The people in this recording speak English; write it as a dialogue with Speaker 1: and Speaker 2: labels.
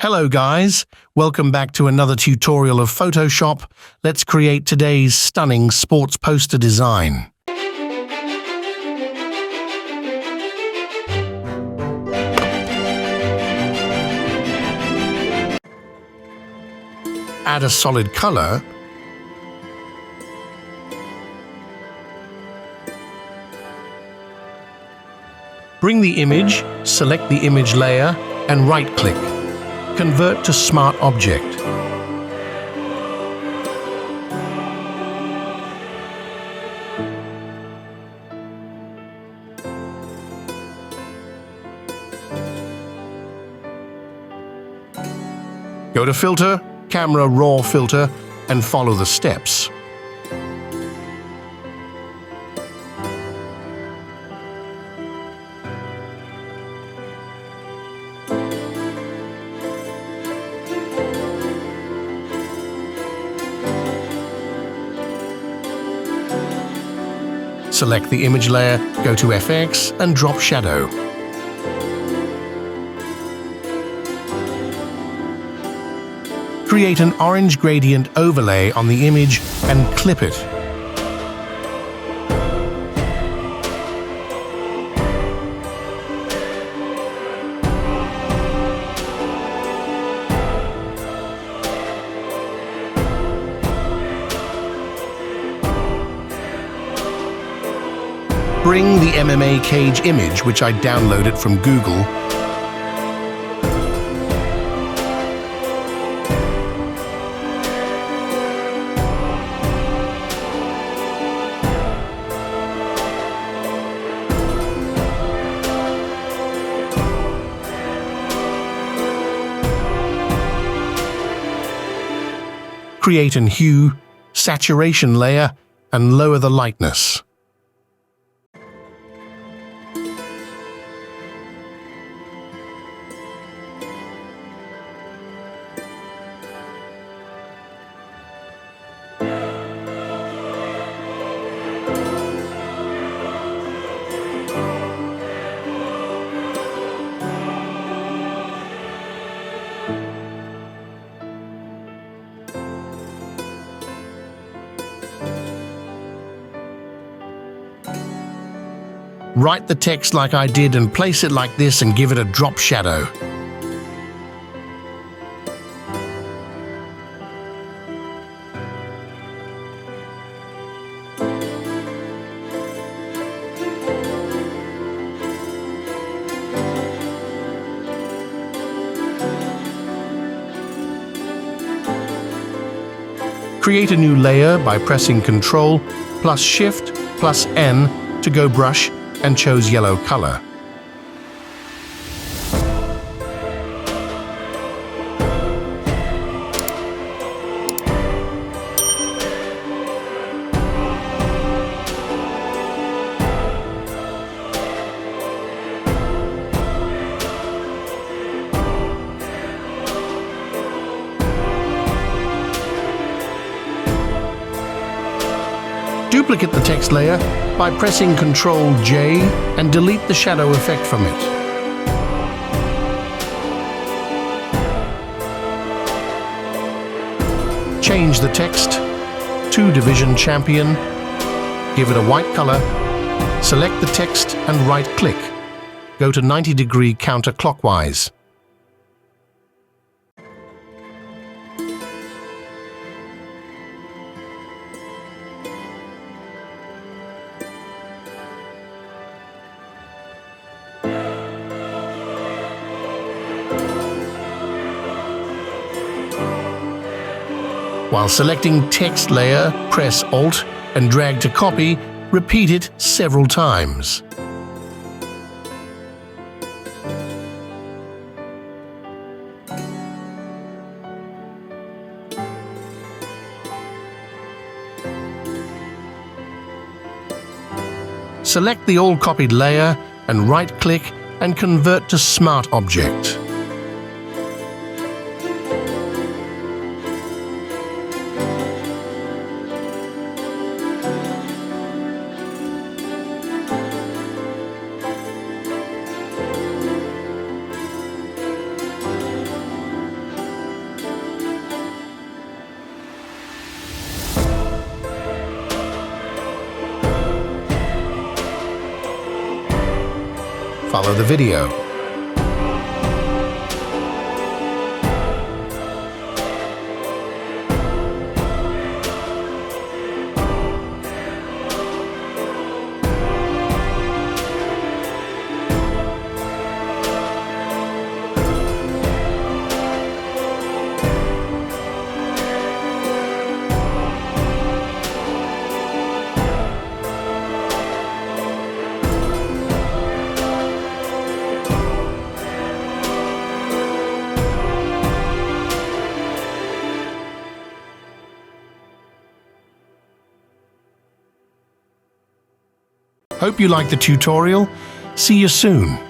Speaker 1: Hello guys, welcome back to another tutorial of Photoshop. Let's create today's stunning sports poster design. Add a solid color. Bring the image, select the image layer and right-click. Convert to Smart Object. Go to Filter, Camera Raw Filter, and follow the steps. Select the image layer, go to FX and drop shadow. Create an orange gradient overlay on the image and clip it. Bring the MMA cage image, which I downloaded from Google, create an hue, saturation layer, and lower the lightness. Write the text like I did and place it like this and give it a drop shadow. Create a new layer by pressing Ctrl plus Shift plus N to go brush and chose yellow color. Duplicate the text layer by pressing Ctrl J and delete the shadow effect from it. Change the text to Division Champion, give it a white color, select the text and right-click. Go to 90-degree counterclockwise. While selecting text layer, press Alt and drag to copy, repeat it several times. Select the all copied layer and right-click and convert to Smart Object. follow the video. Hope you liked the tutorial. See you soon.